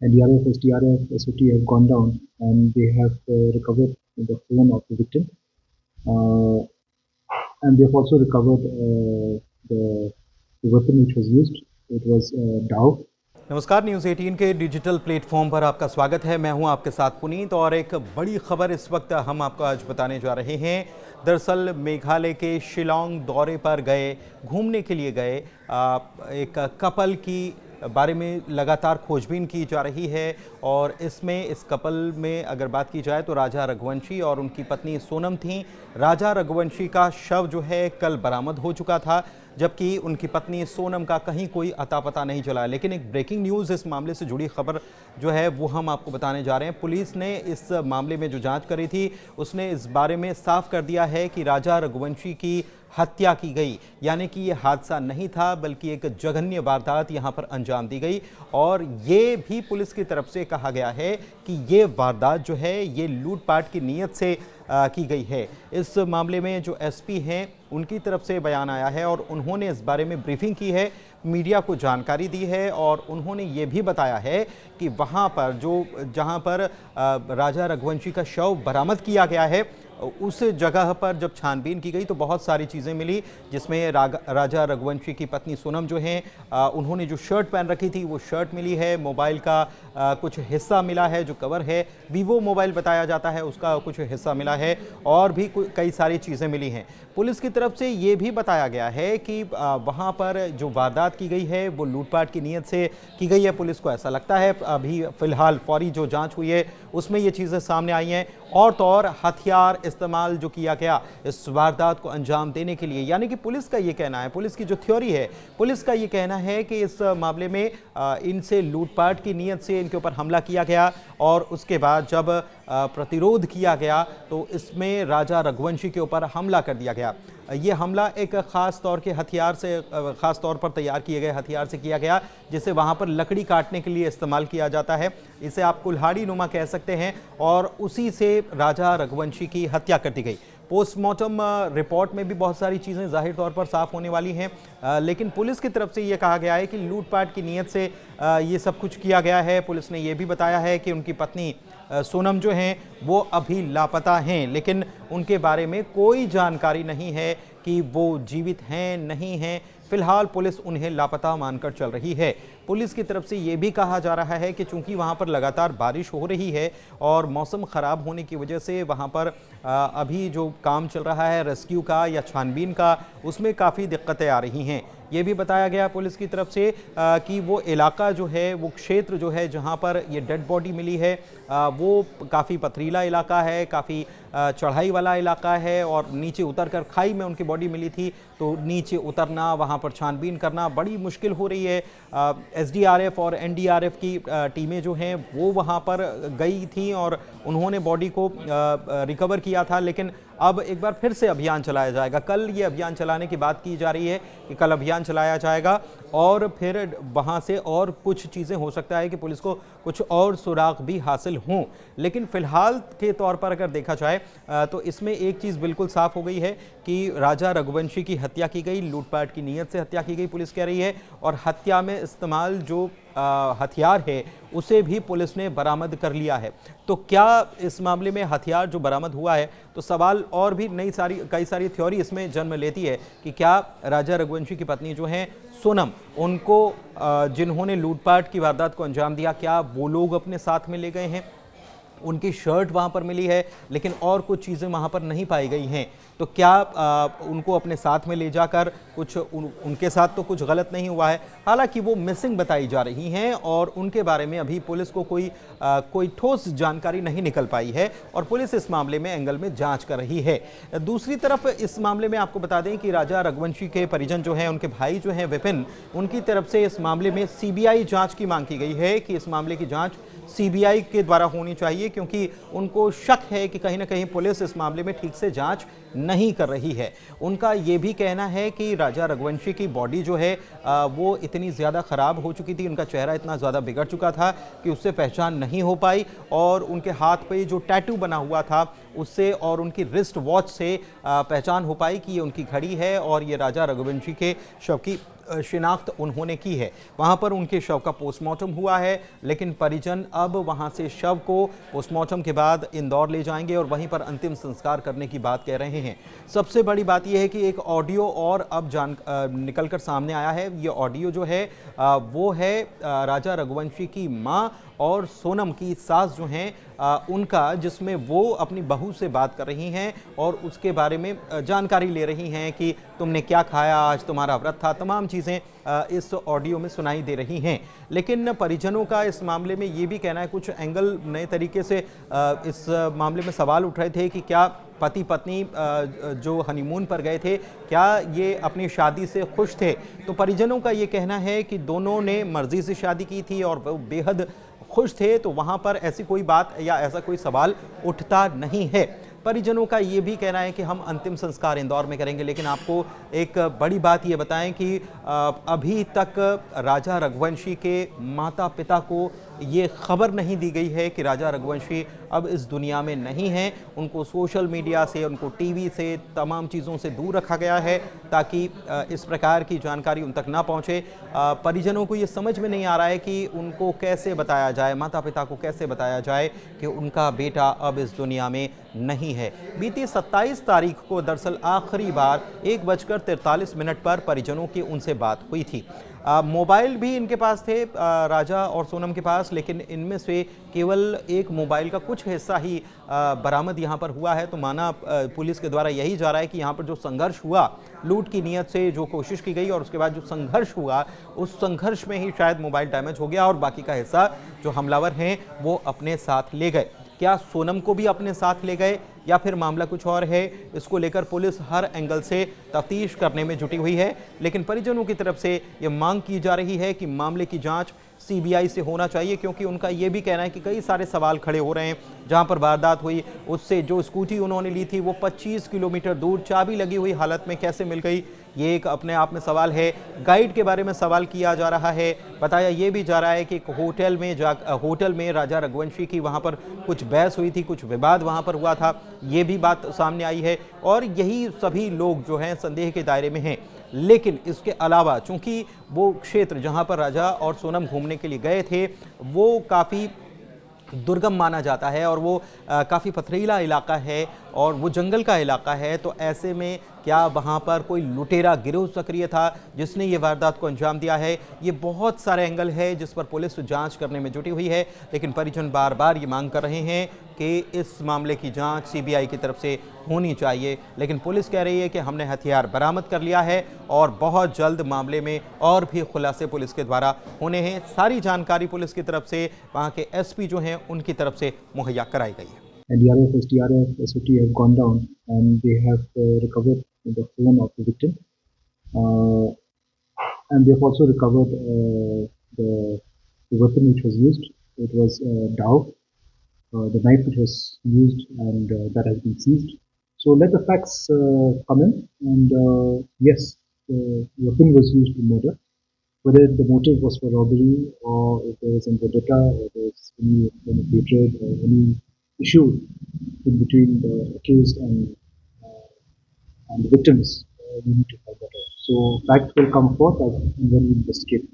NDRF, SDRF, SOT have gone down and they have recovered the phone of the victim. And they've also recovered the weapon which was used. It was dao. नमस्कार, news 18 के digital platform पर आपका स्वागत है। मैं हूं आपके साथ पुनीत और एक बड़ी खबर इस वक्त हम आपको आज बताने जा रहे हैं। दरअसल मेघालय के शिलांग दौरे पर गए, घूमने के लिए गए एक कपल की बारे में लगातार खोजबीन की जा रही है और इसमें इस कपल में अगर बात की जाए तो राजा रघुवंशी और उनकी पत्नी सोनम थीं। राजा रघुवंशी का शव जो है कल बरामद हो चुका था, जबकि उनकी पत्नी सोनम का कहीं कोई अता पता नहीं चला। लेकिन एक ब्रेकिंग न्यूज़ इस मामले से जुड़ी खबर जो है वो हम आपको बताने जा रहे हैं। पुलिस ने इस मामले में जो जांच करी थी उसने इस बारे में साफ कर दिया है कि राजा रघुवंशी की हत्या की गई, यानी कि ये हादसा नहीं था बल्कि एक जघन्य वारदात यहाँ पर अंजाम दी गई। और ये भी पुलिस की तरफ से कहा गया है कि ये वारदात जो है ये लूटपाट की नीयत से की गई है। इस मामले में जो एसपी हैं उनकी तरफ से बयान आया है और उन्होंने इस बारे में ब्रीफिंग की है, मीडिया को जानकारी दी है और उन्होंने ये भी बताया है कि वहाँ पर जहाँ पर राजा रघुवंशी का शव बरामद किया गया है उस जगह पर जब छानबीन की गई तो बहुत सारी चीज़ें मिली, जिसमें राजा रघुवंशी की पत्नी सोनम जो हैं उन्होंने जो शर्ट पहन रखी थी वो शर्ट मिली है, मोबाइल का कुछ हिस्सा मिला है, जो कवर है वीवो मोबाइल बताया जाता है उसका कुछ हिस्सा मिला है और भी कई सारी चीज़ें मिली हैं। पुलिस की तरफ से ये भी बताया गया है कि वहाँ पर जो वारदात की गई है वो लूटपाट की नीयत से की गई है, पुलिस को ऐसा लगता है। अभी फ़िलहाल फौरी जो जाँच हुई है उसमें ये चीज़ें सामने आई हैं और तो और हथियार इस्तेमाल जो किया गया इस वारदात को अंजाम देने के लिए, यानी कि पुलिस का ये कहना है, पुलिस की जो थ्योरी है, पुलिस का ये कहना है कि इस मामले में इनसे लूटपाट की नीयत से इनके ऊपर हमला किया गया और उसके बाद जब प्रतिरोध किया गया तो इसमें राजा रघुवंशी के ऊपर हमला कर दिया गया। ये हमला एक ख़ास तौर के हथियार से, ख़ास तौर पर तैयार किए गए हथियार से किया गया, जिसे वहाँ पर लकड़ी काटने के लिए इस्तेमाल किया जाता है। इसे आप कुल्हाड़ी नुमा कह सकते हैं और उसी से राजा रघुवंशी की हत्या कर दी गई। पोस्टमार्टम रिपोर्ट में भी बहुत सारी चीज़ें जाहिर तौर पर साफ होने वाली हैं, लेकिन पुलिस की तरफ से ये कहा गया है कि लूटपाट की नीयत से ये सब कुछ किया गया है। पुलिस ने ये भी बताया है कि उनकी पत्नी सोनम जो हैं वो अभी लापता हैं, लेकिन उनके बारे में कोई जानकारी नहीं है कि वो जीवित हैं नहीं हैं। फिलहाल पुलिस उन्हें लापता मानकर चल रही है। पुलिस की तरफ से ये भी कहा जा रहा है कि चूंकि वहाँ पर लगातार बारिश हो रही है और मौसम ख़राब होने की वजह से वहाँ पर अभी जो काम चल रहा है रेस्क्यू का या छानबीन का, उसमें काफ़ी दिक्कतें आ रही हैं। ये भी बताया गया पुलिस की तरफ से कि वो इलाका जो है, वो क्षेत्र जो है जहाँ पर ये डेड बॉडी मिली है वो काफ़ी पथरीला इलाका है, काफ़ी चढ़ाई वाला इलाका है और नीचे उतर कर खाई में उनकी बॉडी मिली थी, तो नीचे उतरना, वहाँ पर छानबीन करना बड़ी मुश्किल हो रही है। SDRF और NDRF की टीमें जो हैं वो वहाँ पर गई थी और उन्होंने बॉडी को रिकवर किया था, लेकिन अब एक बार फिर से अभियान चलाया जाएगा। कल ये अभियान चलाने की बात की जा रही है कि कल अभियान चलाया जाएगा और फिर वहाँ से और कुछ चीज़ें हो सकता है कि पुलिस को कुछ और सुराग भी हासिल हों, लेकिन फ़िलहाल के तौर पर अगर देखा जाए तो इसमें एक चीज़ बिल्कुल साफ़ हो गई है कि राजा रघुवंशी की हत्या की गई, लूटपाट की नीयत से हत्या की गई पुलिस कह रही है, और हत्या में इस्तेमाल जो हथियार है उसे भी पुलिस ने बरामद कर लिया है। तो क्या इस मामले में हथियार जो बरामद हुआ है, तो सवाल और भी कई सारी थ्योरी इसमें जन्म लेती है कि क्या राजा रघुवंशी की पत्नी जो हैं सोनम, उनको जिन्होंने लूटपाट की वारदात को अंजाम दिया, क्या वो लोग अपने साथ में ले गए हैं? उनकी शर्ट वहाँ पर मिली है लेकिन और कुछ चीज़ें वहाँ पर नहीं पाई गई हैं, तो क्या उनको अपने साथ में ले जाकर कुछ उनके साथ तो कुछ गलत नहीं हुआ है। हालांकि वो मिसिंग बताई जा रही हैं और उनके बारे में अभी पुलिस को कोई ठोस जानकारी नहीं निकल पाई है और पुलिस इस मामले में एंगल में जांच कर रही है। दूसरी तरफ इस मामले में आपको बता दें कि राजा रघुवंशी के परिजन जो हैं, उनके भाई जो हैं विपिन, उनकी तरफ से इस मामले में CBI जाँच की मांग की गई है कि इस मामले की जाँच CBI के द्वारा होनी चाहिए, क्योंकि उनको शक है कि कहीं ना कहीं पुलिस इस मामले में ठीक से जांच नहीं कर रही है। उनका ये भी कहना है कि राजा रघुवंशी की बॉडी जो है वो इतनी ज़्यादा ख़राब हो चुकी थी, उनका चेहरा इतना ज़्यादा बिगड़ चुका था कि उससे पहचान नहीं हो पाई और उनके हाथ पे जो टैटू बना हुआ था उससे और उनकी रिस्ट वॉच से पहचान हो पाई कि ये उनकी घड़ी है और ये राजा रघुवंशी के शव की शिनाख्त उन्होंने की है। वहां पर उनके शव का पोस्टमार्टम हुआ है, लेकिन परिजन अब वहां से शव को पोस्टमार्टम के बाद इंदौर ले जाएंगे और वहीं पर अंतिम संस्कार करने की बात कह रहे हैं। सबसे बड़ी बात यह है कि एक ऑडियो और अब निकलकर सामने आया है। ये ऑडियो जो है वो है राजा रघुवंशी की मां और सोनम की सास जो हैं उनका, जिसमें वो अपनी बहू से बात कर रही हैं और उसके बारे में जानकारी ले रही हैं कि तुमने क्या खाया, आज तुम्हारा व्रत था, तमाम चीज़ें इस ऑडियो में सुनाई दे रही हैं। लेकिन परिजनों का इस मामले में ये भी कहना है, कुछ एंगल नए तरीके से इस मामले में सवाल उठ रहे थे कि क्या पति पत्नी जो हनीमून पर गए थे, क्या ये अपनी शादी से खुश थे। तो परिजनों का ये कहना है कि दोनों ने मर्जी से शादी की थी और वो बेहद खुश थे, तो वहाँ पर ऐसी कोई बात या ऐसा कोई सवाल उठता नहीं है। परिजनों का ये भी कहना है कि हम अंतिम संस्कार इंदौर में करेंगे। लेकिन आपको एक बड़ी बात ये बताएं कि अभी तक राजा रघुवंशी के माता पिता को ये खबर नहीं दी गई है कि राजा रघुवंशी अब इस दुनिया में नहीं हैं। उनको सोशल मीडिया से, उनको टीवी से, तमाम चीज़ों से दूर रखा गया है ताकि इस प्रकार की जानकारी उन तक ना पहुँचे। परिजनों को ये समझ में नहीं आ रहा है कि उनको कैसे बताया जाए, माता पिता को कैसे बताया जाए कि उनका बेटा अब इस दुनिया में नहीं है। बीती 27 तारीख को दरअसल आखिरी बार 1:43 पर परिजनों की उनसे बात हुई थी। मोबाइल भी इनके पास थे, राजा और सोनम के पास, लेकिन इनमें से केवल एक मोबाइल का कुछ हिस्सा ही बरामद यहाँ पर हुआ है। तो माना पुलिस के द्वारा यही जा रहा है कि यहाँ पर जो संघर्ष हुआ, लूट की नीयत से जो कोशिश की गई और उसके बाद जो संघर्ष हुआ, उस संघर्ष में ही शायद मोबाइल डैमेज हो गया और बाकी का हिस्सा जो हमलावर हैं वो अपने साथ ले गए। क्या सोनम को भी अपने साथ ले गए या फिर मामला कुछ और है, इसको लेकर पुलिस हर एंगल से तफ्तीश करने में जुटी हुई है। लेकिन परिजनों की तरफ से ये मांग की जा रही है कि मामले की जांच सीबीआई से होना चाहिए, क्योंकि उनका ये भी कहना है कि कई सारे सवाल खड़े हो रहे हैं। जहां पर वारदात हुई, उससे जो स्कूटी उन्होंने ली थी वो 25 किलोमीटर दूर चाबी लगी हुई हालत में कैसे मिल गई, ये एक अपने आप में सवाल है। गाइड के बारे में सवाल किया जा रहा है। बताया ये भी जा रहा है कि एक होटल में राजा रघुवंशी की वहां पर कुछ बहस हुई थी, कुछ विवाद वहां पर हुआ था, ये भी बात सामने आई है और यही सभी लोग जो हैं संदेह के दायरे में हैं। लेकिन इसके अलावा चूंकि वो क्षेत्र जहां पर राजा और सोनम घूमने के लिए गए थे वो काफ़ी दुर्गम माना जाता है और वो काफ़ी पथरीला इलाका है और वो जंगल का इलाका है, तो ऐसे में क्या वहाँ पर कोई लुटेरा गिरोह सक्रिय था जिसने ये वारदात को अंजाम दिया है। ये बहुत सारे एंगल है जिस पर पुलिस जांच करने में जुटी हुई है। लेकिन परिजन बार बार ये मांग कर रहे हैं कि इस मामले की जांच सीबीआई की तरफ से होनी चाहिए। लेकिन पुलिस कह रही है कि हमने हथियार बरामद कर लिया है और बहुत जल्द मामले में और भी खुलासे पुलिस के द्वारा होने हैं। सारी जानकारी पुलिस की तरफ से वहाँ के एसपी जो हैं उनकी तरफ से मुहैया कराई गई है। NDRF, SDRF, SOT have gone down and they have recovered the phone of the victim, and they have also recovered the weapon which was used. It was dao, the knife which was used, and that has been seized. So let the facts come in, and yes, the weapon was used to murder. Whether the motive was for robbery or if there was some vendetta or there was any kind of hatred or any issue in between the accused and the victims, we need to find that out. So facts will come forth and then we investigate.